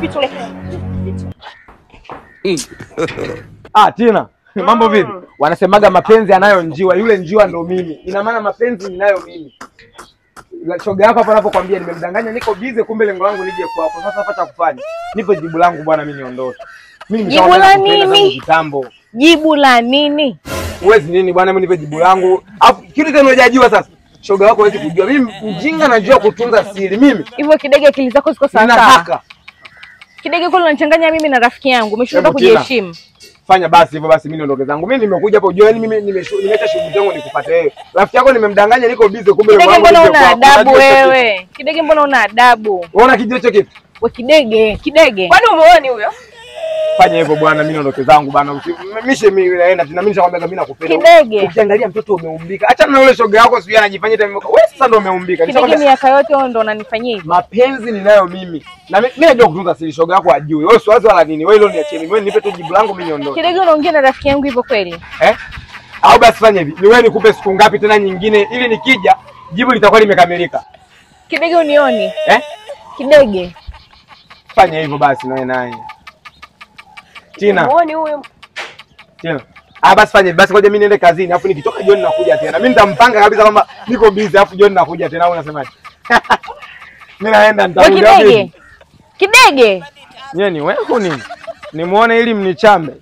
vitu le. Tina, mambo vipi? Wanasemaga mapenzi yanayonjiwa, yule njiwa ndo mimi. Ina maana mapenzi ninayo mimi. Shoga yako hapo anapokuambia nimemdanganya niko busy, kumbe lengo langu nije kwako. Sasa hapa cha kufanya. Nipo jibu langu bwana, mimi niondoke. Mimi jibu la nini? Kitambo. Jibu la nini? Uwezi nini bwana, mimi nipe jibu langu. Alafu kitu tena unajua sasa. Shoga wako hawezi kujua. Mimi mjinga najua kutunza siri mimi. Hivyo Kidege akili zako ziko sawa sawa. Kidege kule unachanganya mimi na rafiki yangu. Umeshinda kujiheshimu. Fanya basi hivyo basi, mimi niondoke zangu. Mimi nimekuja hapo unajua, mimi nimeacha shughuli zangu nikupate wewe. Rafiki yako nimemdanganya niko busy, kumbe Kidege mbona una adabu wewe? Kidege mbona una adabu? Unaona kijio hicho kipi? Wewe Kidege. Kwani umeoni huyo? Fanya hivyo bwana, mimi niondoke zangu bwana. Mimi naenda tena, mimi nishakwambia mimi nakupenda. Kidege. Ukiangalia mtoto umeumbika. Achana na yule shoga yako sio anajifanyia tena. Wewe sasa ndio umeumbika. Kidege miaka yote wewe ndio unanifanyia hivi. Mapenzi ninayo mimi. Na mimi najua kutunza siri, shoga yako ajui. Wewe siwazi wala nini. Wewe hilo niachie mimi. Wewe nipe tu jibu langu, mimi niondoke. Kidege unaongea na rafiki yangu hivyo kweli? Au basi fanya hivi. Ni wewe nikupe siku ngapi tena nyingine ili nikija jibu litakuwa limekamilika. Kidege unioni? Kidege. Fanya hivyo basi naye. Tina. Muone huyo. Tina. Basi fanya basi, ngoja mimi niende kazini, afu nikitoka jioni nakuja tena. Mimi nitampanga kabisa kwamba niko busy, afu jioni nakuja tena. Au unasemaje? Mimi naenda nitakuja. Kidege. Nyeni wewe nini? Nimuone ili mnichambe.